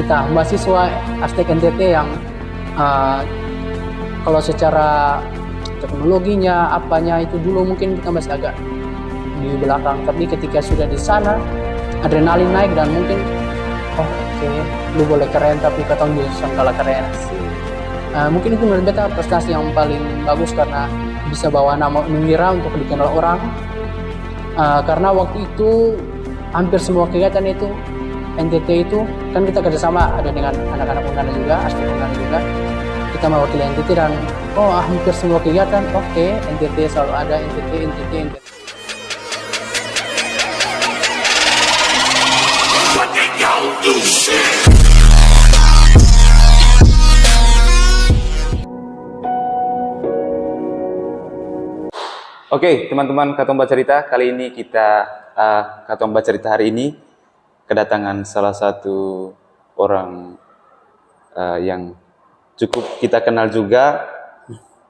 kita mahasiswa Arstek NTT yang kalau secara teknologinya apanya itu dulu mungkin kita masih agak di belakang, tapi ketika sudah di sana adrenalin naik dan mungkin lu boleh keren tapi katong bisa kalah keren. Mungkin itu menurut beta prestasi yang paling bagus karena bisa bawa nama Unwira untuk dikenal orang. Karena waktu itu hampir semua kegiatan itu NTT itu kan kita kerjasama ada dengan anak-anak Undana juga, Arstek Undana juga. Kita mewakili NTT dan hampir semua kegiatan NTT selalu ada NTT. Oke, teman-teman Katong Baca Cerita, kali ini kita Katong Baca Cerita hari ini kedatangan salah satu orang yang cukup kita kenal juga,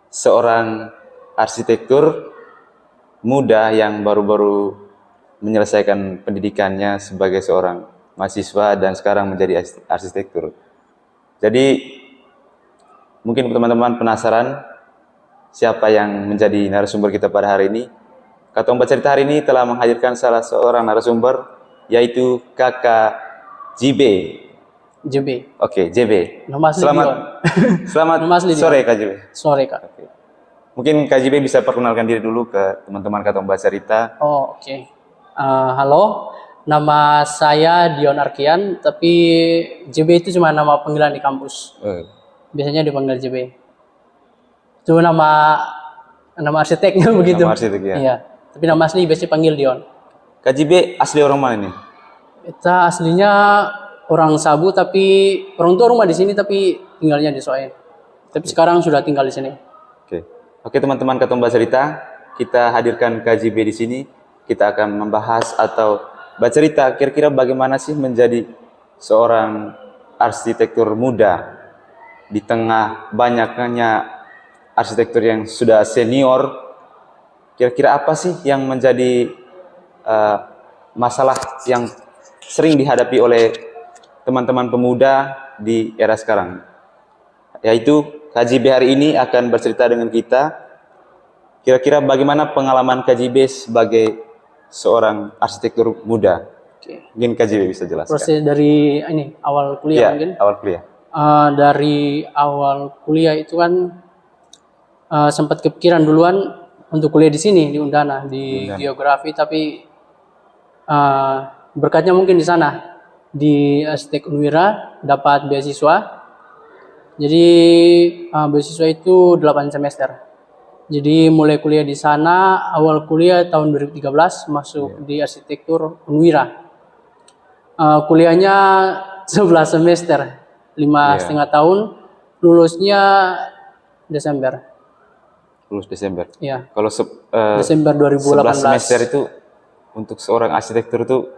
seorang arsitektur muda yang baru-baru menyelesaikan pendidikannya sebagai seorang mahasiswa dan sekarang menjadi arsitektur. Jadi mungkin teman-teman penasaran siapa yang menjadi narasumber kita pada hari ini. Katong Baca Cerita hari ini telah menghadirkan salah seorang narasumber, yaitu Kakak JB. Oke, JB. Selamat sore Kak JB. Sore Kak. Oke. Mungkin Kak JB bisa perkenalkan diri dulu ke teman-teman Katong Baca Cerita. Halo, nama saya Dion Arkian, tapi JB itu cuma nama panggilan di kampus. Biasanya dipanggil JB. Itu nama arsiteknya begitu. Nama arsitek ya. Iya. Tapi nama asli biasanya panggil Dion. KJB asli orang mana nih? Kita aslinya orang Sabu tapi orang tua rumah di sini tapi tinggalnya di Soe. Tapi sekarang sudah tinggal di sini. Oke teman-teman Katong Baca Cerita, kita hadirkan KJB di sini. Kita akan membahas atau bercerita kira-kira bagaimana sih menjadi seorang arsitektur muda di tengah banyaknya arsitektur yang sudah senior. Kira-kira apa sih yang menjadi masalah yang sering dihadapi oleh teman-teman pemuda di era sekarang? Yaitu KJB hari ini akan bercerita dengan kita. Kira-kira bagaimana pengalaman KJB sebagai seorang arsitektur muda? Mungkin KJB bisa jelaskan. Proses dari awal kuliah mungkin? Awal kuliah. Dari awal kuliah itu kan sempat kepikiran duluan untuk kuliah di sini di Undana di geografi, tapi berkatnya mungkin di sana di Arstek Unwira dapat beasiswa. Jadi beasiswa itu 8 semester. Jadi mulai kuliah di sana awal kuliah tahun 2013 masuk di arsitektur Unwira. Kuliahnya 11 semester, 5,5 tahun, lulusnya Desember. Lulus Desember. Iya. Kalau Desember 2018. 11 semester itu untuk seorang arsitektur itu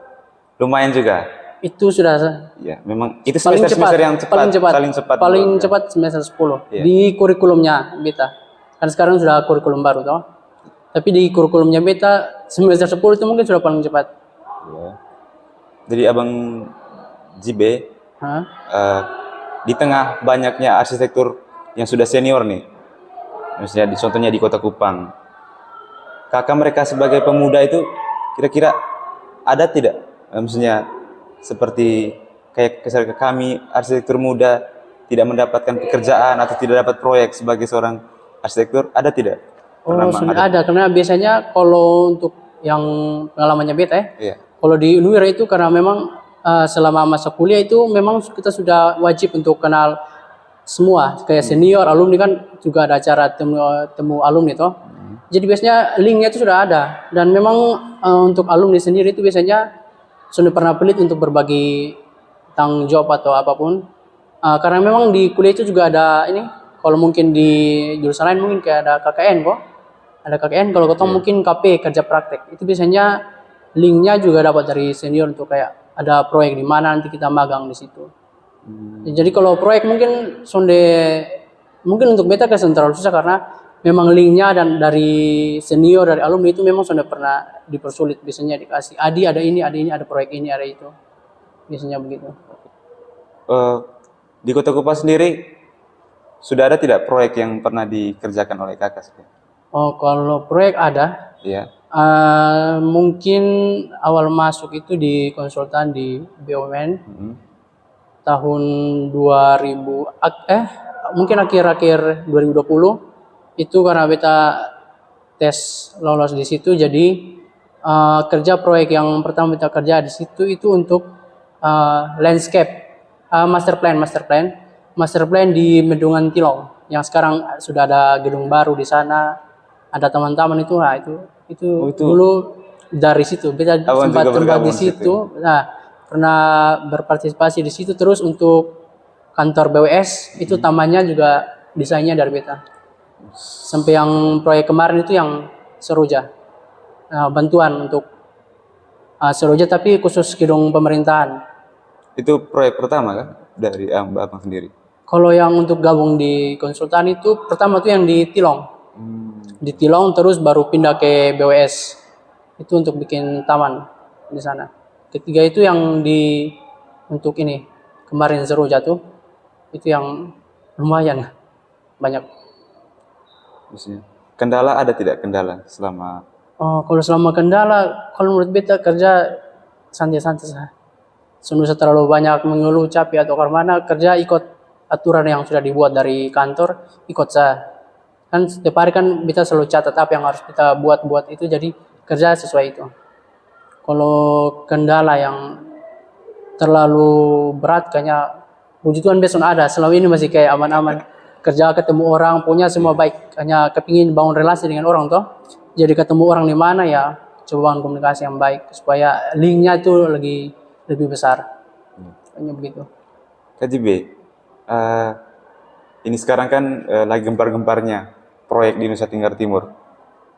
lumayan juga. Itu sudah. Ya, memang itu semester yang cepat. Paling cepat semester 10 di kurikulumnya beta. Kan sekarang sudah kurikulum baru toh. Tapi di kurikulumnya beta semester 10 itu mungkin sudah paling cepat. Ya. Jadi Abang JB di tengah banyaknya arsitektur yang sudah senior nih. Misalnya contohnya di Kota Kupang, kakak mereka sebagai pemuda itu kira-kira ada tidak, maksudnya seperti kayak kami arsitektur muda tidak mendapatkan pekerjaan atau tidak dapat proyek sebagai seorang arsitektur, ada tidak? Sudah ada, karena biasanya kalau untuk yang pengalamannya beta kalau di Unwira itu karena memang selama masa kuliah itu memang kita sudah wajib untuk kenal semua, kayak senior, alumni kan juga ada acara temu alumni toh. Jadi biasanya linknya itu sudah ada, dan memang untuk alumni sendiri itu biasanya sudah pernah pelit untuk berbagi tanggung jawab atau apapun. Karena memang di kuliah itu juga ada kalau mungkin di jurusan lain mungkin kayak ada KKN kok. Ada KKN, kalau ketemu mungkin KP, kerja praktek. Itu biasanya linknya juga dapat dari senior untuk kayak ada proyek di mana nanti kita magang di situ. Jadi kalau proyek mungkin untuk beta kesan terlalu susah karena memang linknya dan dari senior, dari alumni itu memang sudah pernah dipersulit. Biasanya dikasih ada ini, ada proyek ini, ada itu. Biasanya begitu. eh, di Kota Kupang sendiri sudah ada tidak proyek yang pernah dikerjakan oleh kakak? Oh, kalau proyek ada. Iya. Mungkin awal masuk itu di konsultan di BUMN tahun 2000 mungkin akhir-akhir 2020 itu karena beta tes lolos di situ, jadi kerja proyek yang pertama kita kerja di situ itu untuk landscape master plan di Bendungan Tilong yang sekarang sudah ada gedung baru di sana, ada taman-taman itu. Nah, itu dulu dari situ kita sempat di situ. Nah, pernah berpartisipasi di situ. Terus untuk kantor BWS itu tamannya juga desainnya dari beta. Sampai yang proyek kemarin itu yang Seroja, bantuan untuk Seroja tapi khusus gedung pemerintahan. Itu proyek pertama kan dari abang sendiri? Kalau yang untuk gabung di konsultan itu pertama tuh yang di Tilong. Di Tilong terus baru pindah ke BWS. Itu untuk bikin taman di sana. Ketiga itu yang untuk ini kemarin Seroja tuh itu yang lumayan banyak. Kendala ada tidak kendala selama? Oh, kalau selama kendala, kalau menurut beta kerja santai-santai saja. Senusa terlalu banyak mengeluh capek atau karena kerja ikut aturan yang sudah dibuat dari kantor, ikut saja. Kan setiap hari kan beta selalu catat apa yang harus kita buat itu, jadi kerja sesuai itu. Kalau kendala yang terlalu berat kayaknya puji Tuhan besok ada, selama ini masih kayak aman-aman. Kerja ketemu orang, punya semua baik, hanya kepingin bangun relasi dengan orang toh. Jadi ketemu orang di mana ya, coba bangun komunikasi yang baik supaya linknya itu lebih besar. Hanya begitu. KJB, ini sekarang kan lagi gempar-gemparnya proyek di Nusa Tenggara Timur,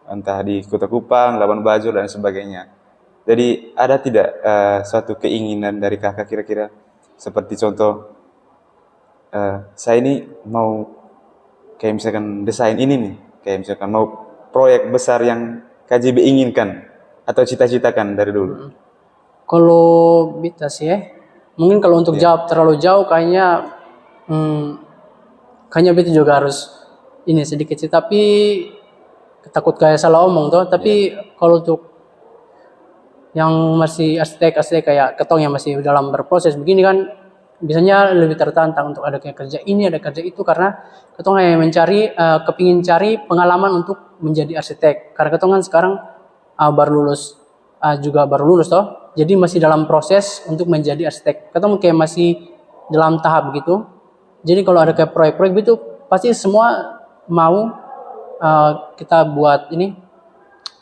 entah di Kota Kupang, Labuan Bajo dan sebagainya. Jadi ada tidak suatu keinginan dari kakak kira-kira seperti contoh saya ini mau kayak misalkan desain ini nih, kayak misalkan mau proyek besar yang KJB inginkan atau cita-citakan dari dulu? Kalau bisa sih mungkin kalau untuk jawab terlalu jauh kayaknya beta juga harus ini sedikit sih, tapi takut kayak salah omong tuh. Tapi kalau untuk yang masih arsitek kayak ketong yang masih dalam berproses begini kan biasanya lebih tertantang untuk ada kayak kerja ini, ada kerja itu, karena ketong hanya mencari kepingin cari pengalaman untuk menjadi arsitek. Karena ketong kan sekarang baru lulus toh, jadi masih dalam proses untuk menjadi arsitek. Ketong kayak masih dalam tahap gitu. Jadi kalau ada kayak proyek-proyek itu pasti semua mau kita buat ini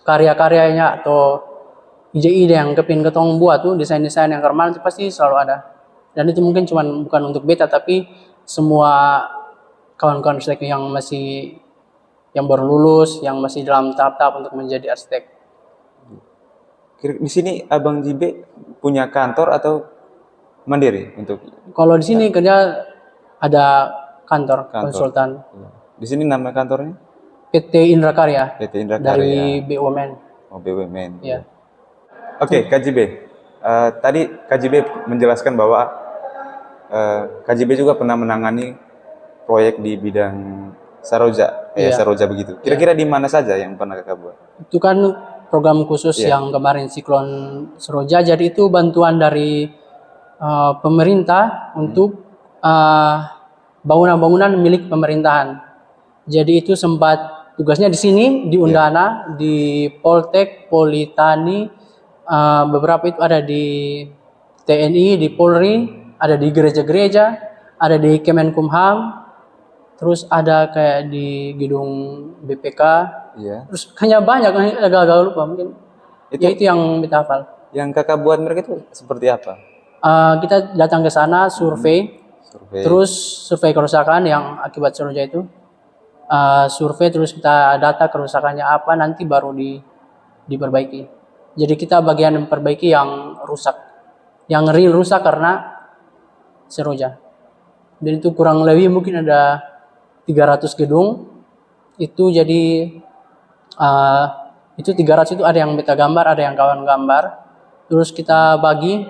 karya-karyanya atau ide-ide yang kepingin ketong buat tuh, desain-desain yang keren itu pasti selalu ada. Dan itu mungkin bukan untuk beta, tapi semua kawan-kawan arsitek yang baru lulus, yang masih dalam tahap-tahap untuk menjadi arsitek. Di sini Abang Jibe punya kantor atau mandiri untuk? Kalau di sini kerja ada kantor konsultan. Di sini nama kantornya? PT Indra Karya. PT Indra Karya. Dari BUMN. Oh, BUMN. Iya. Oke, KJB. Tadi KJB menjelaskan bahwa KJB juga pernah menangani proyek di bidang Saroja, Saroja begitu. Kira-kira di mana saja yang pernah kakak buat? Itu kan program khusus yang kemarin siklon Saroja. Jadi itu bantuan dari pemerintah untuk bangunan-bangunan milik pemerintahan. Jadi itu sempat tugasnya di sini, di Undana, di Poltek, Politani, beberapa itu ada di TNI, di Polri, ada di gereja-gereja, ada di Kemenkumham, terus ada kayak di gedung BPK, terus hanya banyak, agak-agak lupa mungkin. Itu yang kita hafal. Yang kakak buat mereka itu seperti apa? Kita datang ke sana, survei. Terus survei kerusakan yang akibat Saroja itu. Survei terus kita data kerusakannya apa, nanti baru diperbaiki. Jadi kita bagian memperbaiki yang rusak, yang real rusak karena Saroja. Dan itu kurang lebih mungkin ada 300 gedung. Itu jadi itu 300 itu ada yang beta gambar, ada yang kawan gambar. Terus kita bagi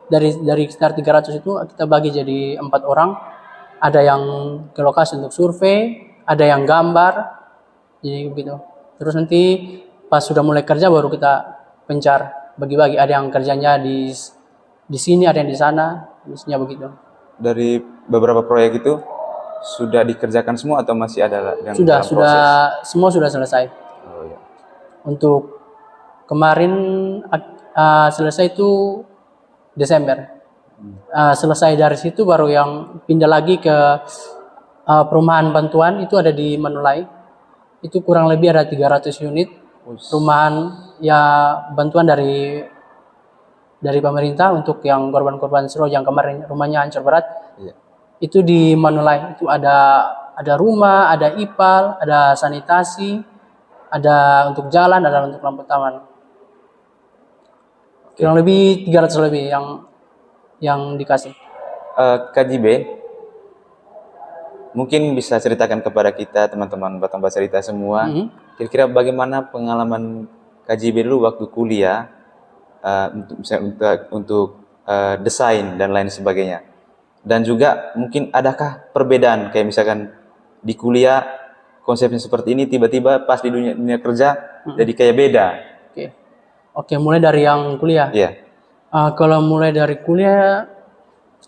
dari sekitar 300 itu kita bagi jadi 4 orang. Ada yang ke lokasi untuk survei, ada yang gambar, jadi begitu. Terus nanti pas sudah mulai kerja baru kita pencar, bagi-bagi. Ada yang kerjanya di sini, ada yang di sana, misalnya begitu. Dari beberapa proyek itu sudah dikerjakan semua atau masih ada yang Sudah, dalam proses? semua sudah selesai. Oh, ya. Untuk kemarin selesai itu Desember. Selesai dari situ baru yang pindah lagi ke perumahan bantuan, itu ada di Manulai. Itu kurang lebih ada 300 unit perumahan ya bantuan dari pemerintah untuk yang korban-korban Sero yang kemarin rumahnya hancur berat. Iya. Itu di Manulai. Itu ada rumah, ada IPAL, ada sanitasi, ada untuk jalan, ada untuk lampu taman. Kurang lebih 300 lebih yang dikasih. KJB, mungkin bisa ceritakan kepada kita teman-teman Batam Cerita semua, kira-kira bagaimana pengalaman KJB dulu waktu kuliah untuk desain dan lain sebagainya. Dan juga mungkin adakah perbedaan kayak misalkan di kuliah konsepnya seperti ini, tiba-tiba pas di dunia kerja jadi kayak beda. Oke, mulai dari yang kuliah. Iya. Kalau mulai dari kuliah,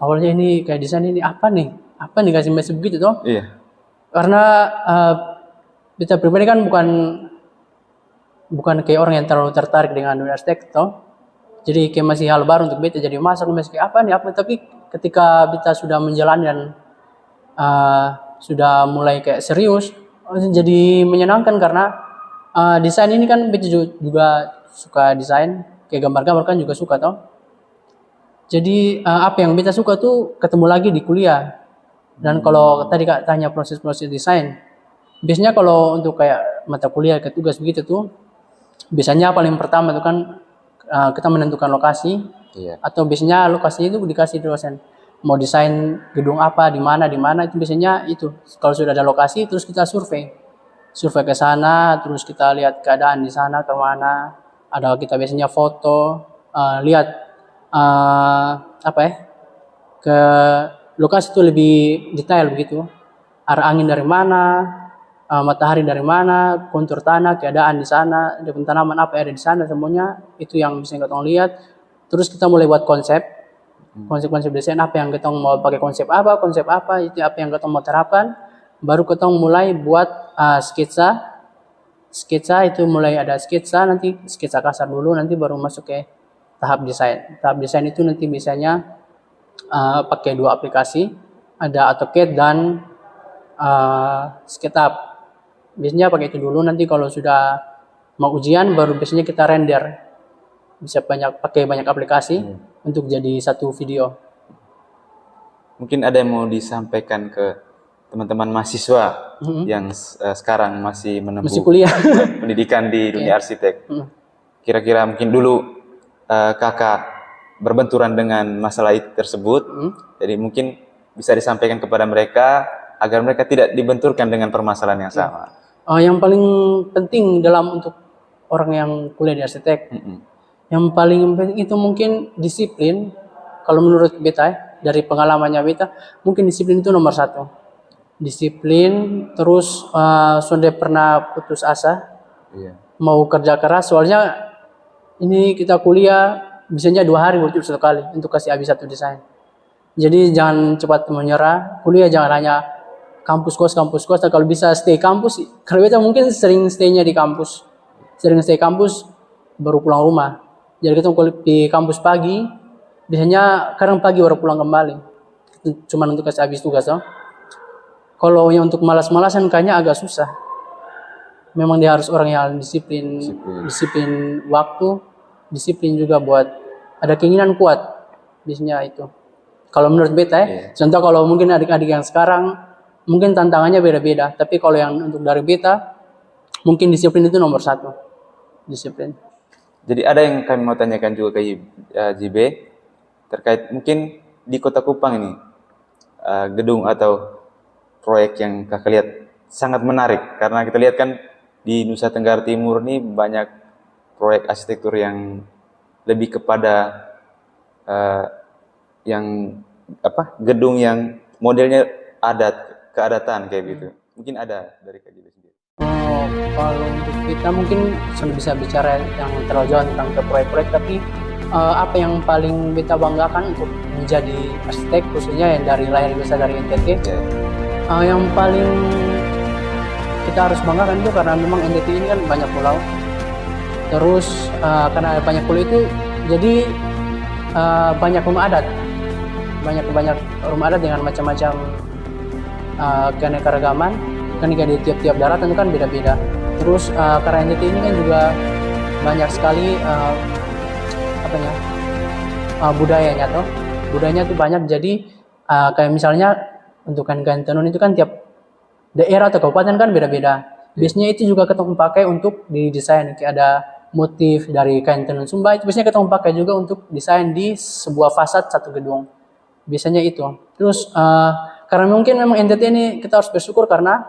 awalnya ini kayak desain ini apa nih kasih mesej begitu toh? Iya. Karena kita pribadi kan bukan kayak orang yang terlalu tertarik dengan dunia arsitek toh. Jadi kayak masih hal baru untuk beta, jadi masuk masih kayak apa, tapi ketika kita sudah menjalani dan sudah mulai kayak serius, jadi menyenangkan karena desain ini kan beta juga suka desain, kayak gambar-gambar kan juga suka toh. Jadi apa yang beta suka tuh ketemu lagi di kuliah. Dan kalau tadi Kak tanya proses-proses desain, biasanya kalau untuk kayak mata kuliah ke tugas begitu tuh, biasanya paling pertama itu kan kita menentukan lokasi. Iya. Atau biasanya lokasinya itu dikasih dosen. Mau desain gedung apa, di mana itu biasanya itu. Kalau sudah ada lokasi terus kita survei ke sana, terus kita lihat keadaan di sana kemana. Ada kita biasanya foto, lihat ke lokasi itu lebih detail begitu, arah angin dari mana, matahari dari mana, kontur tanah, keadaan di sana, depan tanaman apa yang ada di sana, semuanya itu yang bisa kita lihat. Terus kita mulai buat konsep desain, apa yang kita mau pakai, konsep apa itu apa yang kita mau terapkan. Baru kita mulai buat sketsa itu mulai ada sketsa, nanti sketsa kasar dulu, nanti baru masuk ke tahap desain itu nanti biasanya pakai 2 aplikasi, ada AutoCAD dan SketchUp. Biasanya pakai itu dulu, nanti kalau sudah mau ujian baru biasanya kita render. Bisa pakai banyak aplikasi untuk jadi satu video. Mungkin ada yang mau disampaikan ke teman-teman mahasiswa yang sekarang masih menempuh kuliah pendidikan di dunia arsitek. Kira-kira mungkin dulu kakak berbenturan dengan masalah itu tersebut, jadi mungkin bisa disampaikan kepada mereka agar mereka tidak dibenturkan dengan permasalahan yang sama. Yang paling penting untuk orang yang kuliah di arsitek, yang paling penting itu mungkin disiplin. Kalau menurut beta dari pengalamannya beta, mungkin disiplin itu nomor 1. Disiplin, terus sudah pernah putus asa, mau kerja keras, soalnya ini kita kuliah biasanya 2 hari wujud 1 kali untuk kasih habis satu desain. Jadi jangan cepat menyerah. Kuliah jangan hanya kampus kos. Kalau bisa stay kampus. Karena kita mungkin sering stay-nya di kampus. Sering stay kampus baru pulang rumah. Jadi kita di kampus pagi, biasanya kadang pagi baru pulang kembali. Cuma untuk kasih habis tugas toh. Kalau yang untuk malas-malasan kayaknya agak susah. Memang dia harus orang yang disiplin waktu, disiplin juga buat ada keinginan kuat, biasanya itu. Kalau menurut beta contoh kalau mungkin adik-adik yang sekarang mungkin tantangannya beda-beda, tapi kalau yang untuk dari beta mungkin disiplin itu nomor 1. Disiplin. Jadi ada yang kami mau tanyakan juga ke JB terkait mungkin di Kota Kupang ini gedung atau proyek yang kakak lihat sangat menarik, karena kita lihat kan di Nusa Tenggara Timur ini banyak proyek arsitektur yang lebih kepada yang apa gedung yang modelnya keadatan kayak gitu. Mungkin ada dari KJB sendiri. Oh, kalau untuk kita mungkin sudah bisa bicara yang terlalu jauh tentang ke proyek-proyek, tapi apa yang paling kita banggakan untuk menjadi arsitek khususnya yang dari lahir besar dari NTT, yang paling kita harus banggakan itu karena memang NTT ini kan banyak pulau, terus karena banyak pulau itu jadi banyak rumah adat, banyak rumah adat dengan macam-macam keanekaragaman, kan di tiap-tiap daratan itu kan beda-beda. Terus karena NTT ini kan juga banyak sekali budayanya tuh banyak. Jadi kayak misalnya untuk kain tenun itu kan tiap daerah atau kabupaten kan beda-beda. Biasanya itu juga ketemu pakai untuk didesain, kayak ada motif dari kain tenun Sumba itu biasanya ketemu pakai juga untuk desain di sebuah fasad satu gedung. Biasanya itu. Terus karena mungkin memang NTT ini kita harus bersyukur karena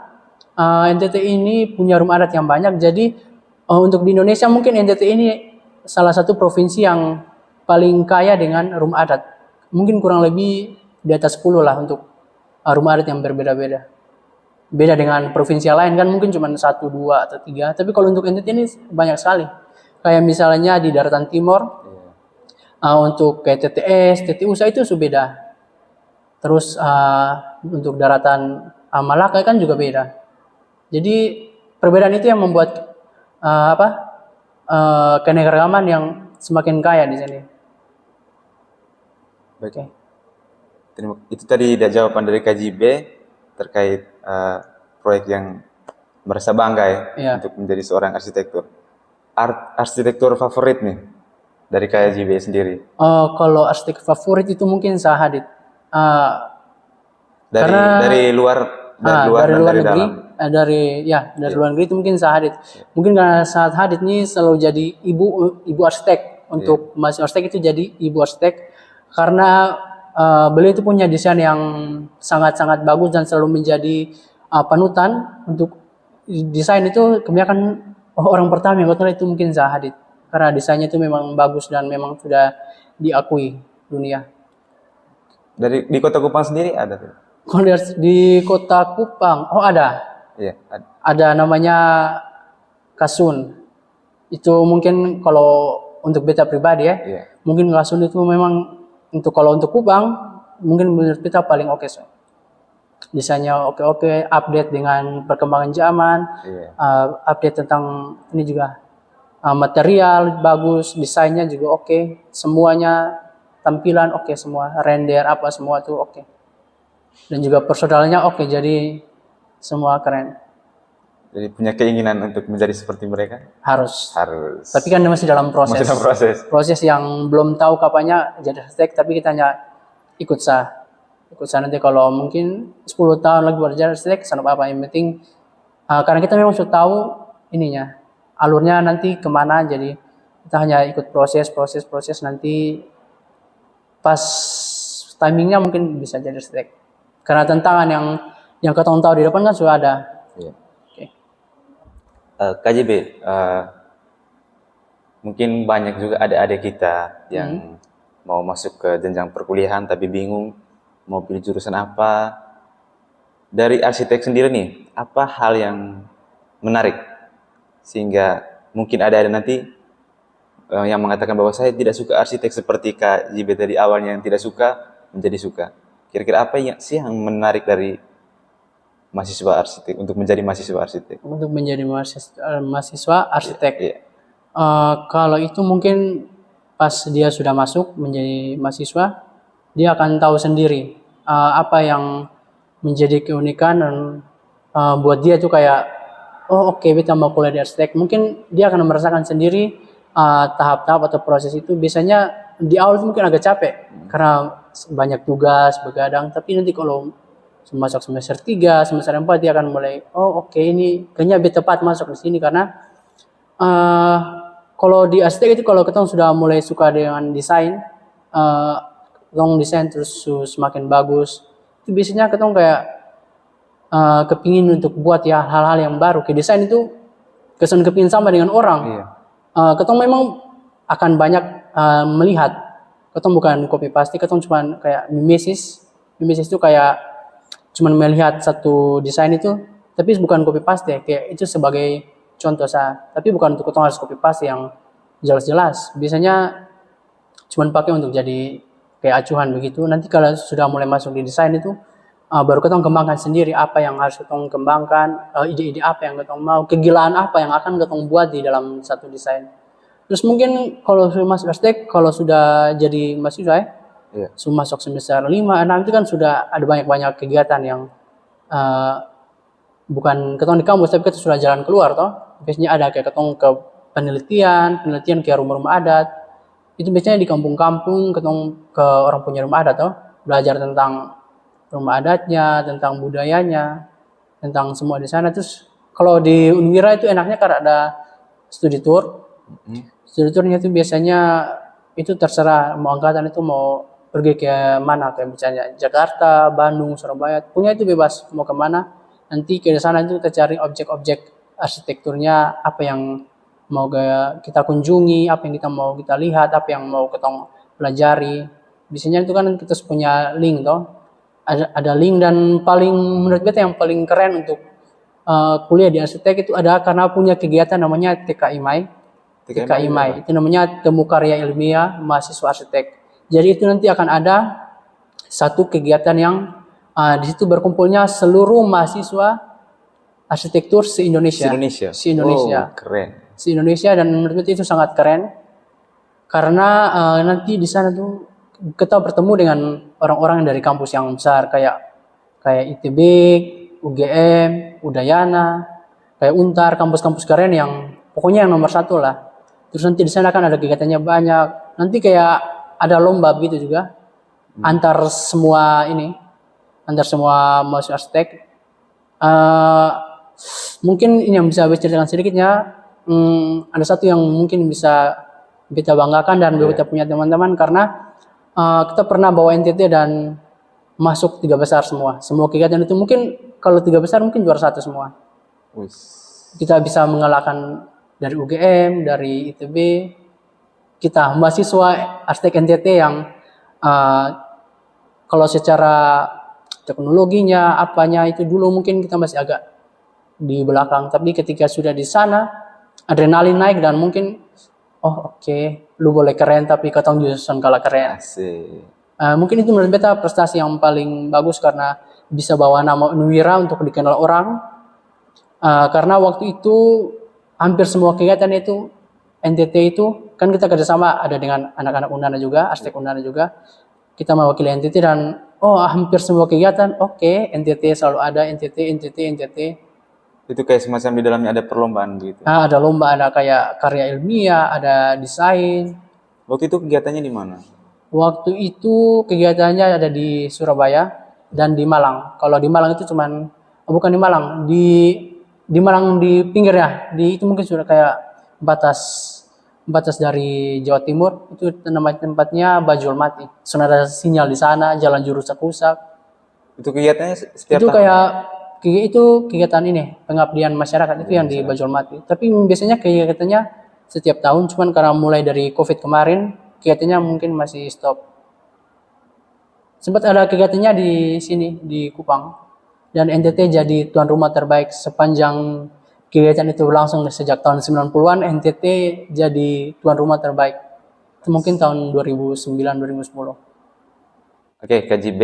NTT ini punya rumah adat yang banyak. Jadi untuk di Indonesia mungkin NTT ini salah satu provinsi yang paling kaya dengan rumah adat. Mungkin kurang lebih di atas 10 lah untuk rumah adat yang berbeda-beda. Beda dengan provinsi lain kan mungkin cuma 1, 2, atau 3. Tapi kalau untuk NTT ini banyak sekali. Kayak misalnya di daratan timur, untuk kayak TTS, TTUSA itu beda. Terus untuk daratan Malaka kan juga beda. Jadi perbedaan itu yang membuat keanekaragaman yang semakin kaya di sini. Baik. Okay. Itu tadi jawaban dari KJB terkait proyek yang merasa bangga ya untuk menjadi seorang arsitektur. Arsitektur favorit nih dari KJB sendiri? Kalau arsitek favorit itu mungkin Zaha Hadid. Dari luar negeri, dari luar negeri itu mungkin Zaha Hadid. Mungkin karena Zaha Hadid ini selalu jadi ibu arsitek untuk mahasiswa arsitek itu jadi ibu arsitek karena beliau itu punya desain yang sangat-sangat bagus dan selalu menjadi panutan untuk desain itu. Kebanyakan orang pertama yang itu mungkin Zaha Hadid karena desainnya itu memang bagus dan memang sudah diakui dunia. Di Kota Kupang sendiri ada tuh? Kalau di Kota Kupang, ada. Iya, ada namanya Kasun. Itu mungkin kalau untuk beta pribadi mungkin Kasun itu memang kalau untuk Kupang mungkin menurut kita paling oke. Desainnya oke, update dengan perkembangan zaman, update tentang ini juga material bagus, desainnya juga oke, semuanya tampilan oke semua, render semua tuh oke. Dan juga personalnya oke, jadi semua keren. Jadi punya keinginan untuk menjadi seperti mereka? Harus. Tapi kan masih dalam proses. Proses yang belum tahu kapannya jadi arsitek, tapi kita hanya ikut nanti kalau mungkin 10 tahun lagi buat jadi arsitek, sangat apa yang penting karena kita memang sudah tahu ininya, alurnya nanti kemana, jadi kita hanya ikut proses nanti pas timingnya mungkin bisa jadi arsitek. Karena tantangan yang kita tahu di depan kan sudah ada. KJB, mungkin banyak juga adik-adik kita yang mau masuk ke jenjang perkuliahan tapi bingung mau pilih jurusan apa. Dari arsitek sendiri nih, apa hal yang menarik sehingga mungkin ada nanti yang mengatakan bahwa saya tidak suka arsitek seperti KJB tadi awalnya yang tidak suka menjadi suka. Kira-kira apa sih yang menarik dari mahasiswa arsitek untuk menjadi mahasiswa arsitek? Untuk menjadi mahasiswa arsitek. Kalau itu mungkin pas dia sudah masuk menjadi mahasiswa, dia akan tahu sendiri apa yang menjadi keunikan dan buat dia tuh kayak kita mau kuliah di arsitek. Mungkin dia akan merasakan sendiri tahap-tahap atau proses itu. Biasanya di awal itu mungkin agak capek karena banyak tugas begadang, tapi nanti kalau masuk semester 3, semester 4 dia akan mulai ini kayaknya lebih tepat masuk di sini karena kalau di arsitek itu kalau kita sudah mulai suka dengan desain, desain terus semakin bagus, itu biasanya kita kayak kepingin untuk buat hal-hal yang baru. Kayak desain itu kesan kepingin sama dengan orang. Kita memang akan banyak melihat Ketong bukan copy paste, ketong cuman kayak mimesis. Mimesis itu kayak cuman melihat satu desain itu, tapi bukan copy paste, kayak itu sebagai contoh saya. Tapi bukan untuk ketong harus copy paste yang jelas-jelas. Biasanya cuman pakai untuk jadi kayak acuan begitu. Nanti kalau sudah mulai masuk di desain itu, baru ketong kembangkan sendiri apa yang harus ketong kembangkan, ide-ide apa yang ketong mau, kegilaan apa yang akan ketong buat di dalam satu desain. Terus mungkin kalau sudah masuk arsitek, kalau sudah jadi mahasiswa sudah masuk semester 5, 6 itu kan sudah ada banyak-banyak kegiatan yang bukan ketong di kampus, tapi kita sudah jalan keluar toh. Biasanya ada kayak ketong ke penelitian ke rumah-rumah adat. Itu biasanya di kampung-kampung ketong ke orang punya rumah adat toh, belajar tentang rumah adatnya, tentang budayanya, tentang semua di sana. Terus kalau di Unwira itu enaknya karena ada studi tour. Studi tournya itu biasanya itu terserah mau angkatan itu mau pergi ke mana, kayak misalnya Jakarta, Bandung, Surabaya, punya itu bebas mau ke mana. Nanti ke sana itu kita cari objek-objek arsitekturnya, apa yang mau kita kunjungi, apa yang kita mau kita lihat, apa yang mau kita pelajari. Biasanya itu kan kita punya link toh. Ada link, dan paling menurut beta yang paling keren untuk kuliah di arsitek itu ada karena punya kegiatan namanya TKI itu namanya Temu Karya Ilmiah Mahasiswa Arsitek. Jadi itu nanti akan ada satu kegiatan yang di situ berkumpulnya seluruh mahasiswa arsitektur se-Indonesia. Oh, keren. Se-Indonesia, dan menurut itu sangat keren karena nanti di sana tuh kita bertemu dengan orang-orang dari kampus yang besar kayak ITB, UGM, Udayana, kayak Untar, kampus-kampus keren yang pokoknya yang nomor 1 lah. Terus nanti di sana kan ada kegiatannya banyak. Nanti kayak ada lomba begitu juga antar semua mahasiswa arsitek. Mungkin ini yang bisa saya ceritakan sedikitnya. Ada satu yang mungkin bisa kita banggakan dan kita punya teman-teman karena kita pernah bawa NTT dan masuk 3 besar semua. Semua kegiatan itu mungkin kalau 3 besar mungkin juara 1 semua. Kita bisa mengalahkan dari UGM, dari ITB. Kita mahasiswa arsitek NTT yang kalau secara teknologinya apanya itu dulu mungkin kita masih agak di belakang, tapi ketika sudah di sana adrenalin naik dan mungkin lu boleh keren tapi katong justru kalah keren. Mungkin itu menurut beta prestasi yang paling bagus karena bisa bawa nama Unwira untuk dikenal orang. Karena waktu itu hampir semua kegiatan itu NTT itu kan kita kerjasama ada dengan anak-anak Undana juga, arsitek Undana juga. Kita mewakili NTT dan hampir semua kegiatan NTT selalu ada, NTT. Itu kayak semacam di dalamnya ada perlombaan gitu. Ada lomba, ada kayak karya ilmiah, ada desain. Waktu itu kegiatannya di mana? Waktu itu kegiatannya ada di Surabaya dan di Malang. Kalau di Malang itu bukan di Malang, di Malang di pinggirnya, itu mungkin sudah kayak batas dari Jawa Timur. Itu tempatnya Bajul Mati. Sudah ada sinyal di sana, jalan Jurusak-Rusak. Itu kegiatannya setiap itu tahun? Kayak itu kegiatan ini pengabdian masyarakat itu yang di Bajul Mati. Tapi biasanya kegiatannya setiap tahun, cuman karena mulai dari COVID kemarin kegiatannya mungkin masih stop. Sempat ada kegiatannya di sini di Kupang dan NTT jadi tuan rumah terbaik sepanjang kegiatan itu berlangsung sejak tahun 90-an. NTT jadi tuan rumah terbaik. Itu mungkin tahun 2009-2010. Oke, KJB,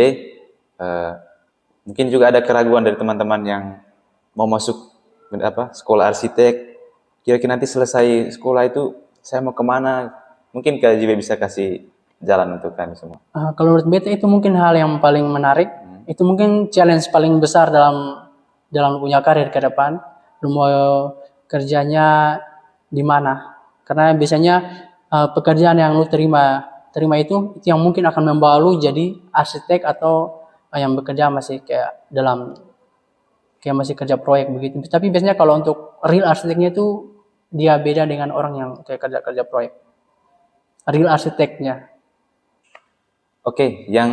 mungkin juga ada keraguan dari teman-teman yang mau masuk sekolah arsitek. Kira-kira nanti selesai sekolah itu saya mau kemana? Mungkin KJB bisa kasih jalan untuk kami semua. Kalau menurut beta itu mungkin hal yang paling menarik. Itu mungkin challenge paling besar dalam punya karir ke depan. Lu mau kerjanya di mana? Karena biasanya pekerjaan yang lu terima itu yang mungkin akan membawa lu jadi arsitek atau yang bekerja masih kayak masih kerja proyek begitu. Tapi biasanya kalau untuk real arsiteknya itu dia beda dengan orang yang kayak kerja proyek. Real arsiteknya. Oke, yang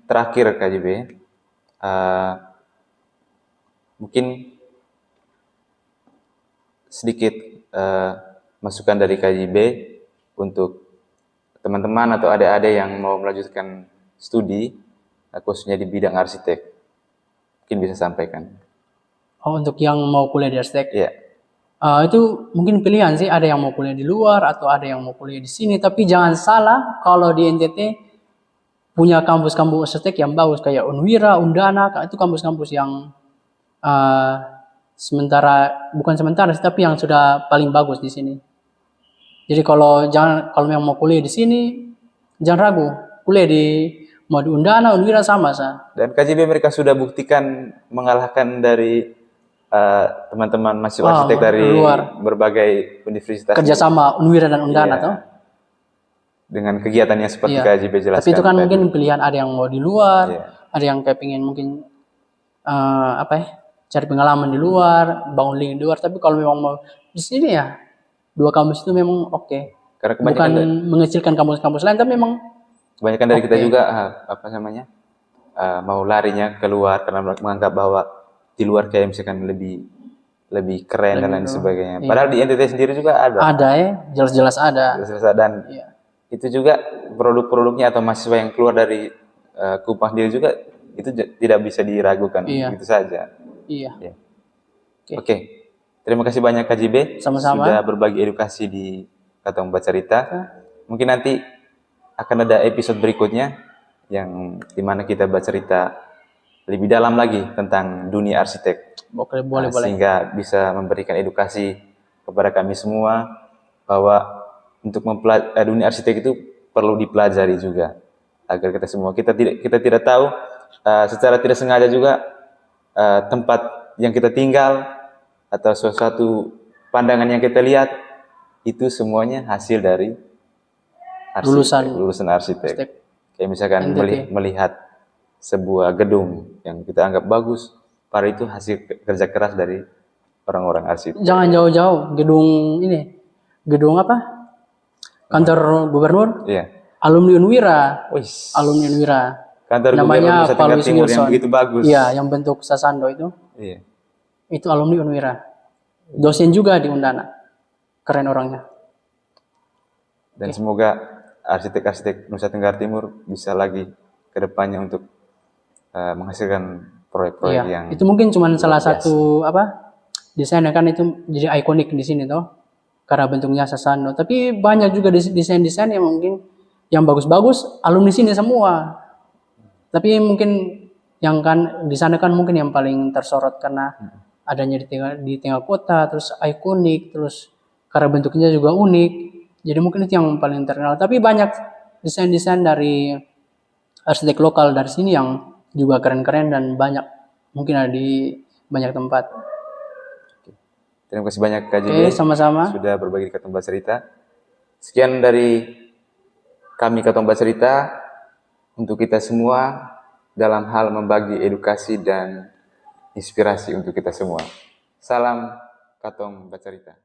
terakhir KJB, mungkin sedikit masukan dari KJB untuk teman-teman atau adik-adik yang mau melanjutkan studi, khususnya di bidang arsitek, mungkin bisa sampaikan. Oh, untuk yang mau kuliah di arsitek? Iya. Itu mungkin pilihan sih, ada yang mau kuliah di luar atau ada yang mau kuliah di sini. Tapi jangan salah, kalau di NTT punya kampus-kampus arsitek yang bagus kayak Unwira, Undana, itu kampus-kampus yang bukan sementara, tapi yang sudah paling bagus di sini. Jadi kalau yang mau kuliah di sini, jangan ragu, kuliah mau di Undana, Unwira sama sah. Dan KJB mereka sudah buktikan mengalahkan dari teman-teman mahasiswa arsitek dari luar, berbagai universitas. Kerjasama Unwira dan Undana toh. Dengan kegiatan yang seperti KJB jelaskan. Tapi itu kan mungkin pilihan, ada yang mau di luar, ada yang kayak pengen mungkin cari pengalaman di luar, bangun link di luar. Tapi kalau memang mau di sini ya, dua kampus itu memang oke. Karena bukan mengecilkan kampus-kampus lain, tapi memang kebanyakan dari kita juga mau larinya keluar karena menganggap bahwa di luar kayak misalkan lebih keren dan lain sebagainya. Padahal di NTT sendiri juga ada. Ada jelas-jelas ada. Jelas-jelas ada. Dan itu juga produk-produknya atau mahasiswa yang keluar dari Kupang sendiri juga itu tidak bisa diragukan gitu saja. Iya. Oke. Terima kasih banyak KJB. Sama-sama. Sudah berbagi edukasi di Katong Bacarita. Mungkin nanti akan ada episode berikutnya yang dimana kita bercerita lebih dalam lagi tentang dunia arsitek. Boleh. Sehingga bisa memberikan edukasi kepada kami semua bahwa untuk dunia arsitek itu perlu dipelajari juga agar kita tidak tahu secara tidak sengaja juga tempat yang kita tinggal atau suatu pandangan yang kita lihat itu semuanya hasil dari lulusan arsitek. Kayak misalkan melihat sebuah gedung yang kita anggap bagus, padahal itu hasil kerja keras dari orang-orang arsitek. Jangan jauh-jauh, gedung apa? Kantor gubernur? Iya. Alumni Unwira. Alumni Unwira. Kantor namanya Nusa Tenggara Timur yang begitu bagus. Iya, yang bentuk sasando itu. Iya. Itu alumni Unwira. Dosen juga di Undana. Keren orangnya. Dan semoga arsitek-arsitek Nusa Tenggara Timur bisa lagi ke depannya untuk menghasilkan proyek-proyek yang itu mungkin cuma salah satu desainnya kan itu jadi ikonik di sini toh karena bentuknya sasando, tapi banyak juga desain-desain yang mungkin yang bagus-bagus alumni sini semua. Tapi mungkin yang kan di sana kan mungkin yang paling tersorot karena adanya di tengah kota, terus ikonik, terus karena bentuknya juga unik. Jadi mungkin itu yang paling terkenal. Tapi banyak desain-desain dari arsitek lokal dari sini yang juga keren-keren dan mungkin ada di banyak tempat. Terima kasih banyak KJB. Sama-sama. Sudah berbagi di Katong Bacarita. Sekian dari kami Katong Bacarita untuk kita semua dalam hal membagi edukasi dan inspirasi untuk kita semua. Salam Katong Bacarita.